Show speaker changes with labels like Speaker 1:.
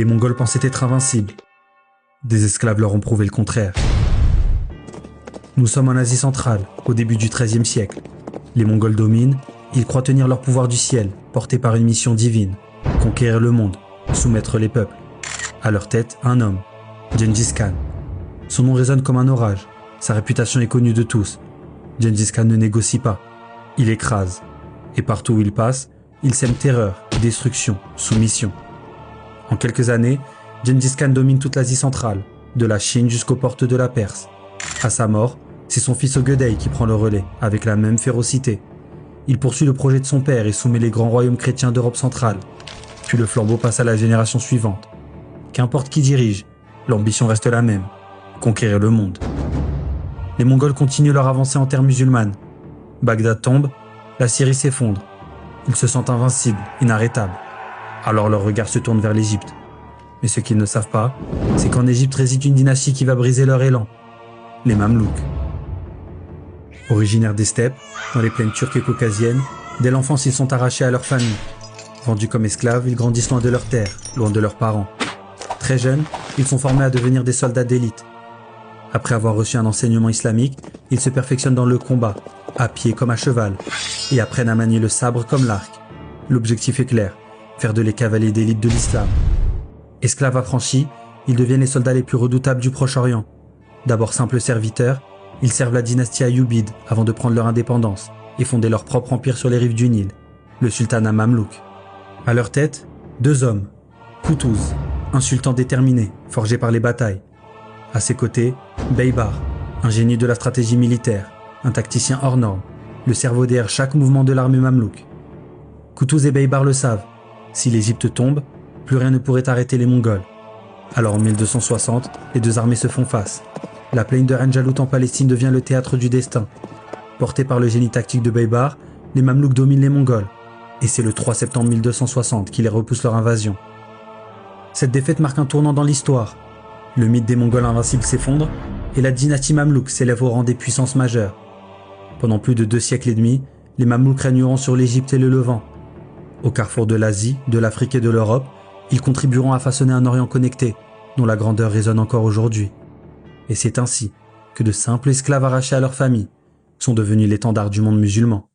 Speaker 1: Les Mongols pensaient être invincibles. Des esclaves leur ont prouvé le contraire. Nous sommes en Asie centrale, au début du XIIIe siècle. Les Mongols dominent, ils croient tenir leur pouvoir du ciel, porté par une mission divine, conquérir le monde, soumettre les peuples. À leur tête, un homme, Gengis Khan. Son nom résonne comme un orage, sa réputation est connue de tous. Gengis Khan ne négocie pas, il écrase. Et partout où il passe, il sème terreur, destruction, soumission. En quelques années, Gengis Khan domine toute l'Asie centrale, de la Chine jusqu'aux portes de la Perse. À sa mort, c'est son fils Ogedei qui prend le relais, avec la même férocité. Il poursuit le projet de son père et soumet les grands royaumes chrétiens d'Europe centrale. Puis le flambeau passe à la génération suivante. Qu'importe qui dirige, l'ambition reste la même, conquérir le monde. Les Mongols continuent leur avancée en terre musulmane. Bagdad tombe, la Syrie s'effondre. Ils se sentent invincibles, inarrêtables. Alors leur regard se tourne vers l'Égypte. Mais ce qu'ils ne savent pas, c'est qu'en Égypte réside une dynastie qui va briser leur élan. Les Mamelouks. Originaires des steppes, dans les plaines turques et caucasiennes, dès l'enfance ils sont arrachés à leur famille. Vendus comme esclaves, ils grandissent loin de leur terre, loin de leurs parents. Très jeunes, ils sont formés à devenir des soldats d'élite. Après avoir reçu un enseignement islamique, ils se perfectionnent dans le combat, à pied comme à cheval, et apprennent à manier le sabre comme l'arc. L'objectif est clair, faire de les cavaliers d'élite de l'islam. Esclaves affranchis, ils deviennent les soldats les plus redoutables du Proche-Orient. D'abord simples serviteurs, ils servent la dynastie Ayyubide avant de prendre leur indépendance et fonder leur propre empire sur les rives du Nil, le sultanat mamelouk. À leur tête, deux hommes, Kutuz, un sultan déterminé, forgé par les batailles. À ses côtés, Beybar, un génie de la stratégie militaire, un tacticien hors norme, le cerveau derrière chaque mouvement de l'armée mamelouk. Kutuz et Beybar le savent, si l'Égypte tombe, plus rien ne pourrait arrêter les Mongols. Alors en 1260, les deux armées se font face. La plaine de Ain Jalut en Palestine devient le théâtre du destin. Portés par le génie tactique de Beybar, les Mamelouks dominent les Mongols. Et c'est le 3 septembre 1260 qui les repousse leur invasion. Cette défaite marque un tournant dans l'histoire. Le mythe des Mongols invincibles s'effondre et la dynastie Mamelouk s'élève au rang des puissances majeures. Pendant plus de 2 siècles et demi, les Mamelouks régneront sur l'Égypte et le Levant. Au carrefour de l'Asie, de l'Afrique et de l'Europe, ils contribueront à façonner un Orient connecté, dont la grandeur résonne encore aujourd'hui. Et c'est ainsi que de simples esclaves arrachés à leur famille sont devenus l'étendard du monde musulman.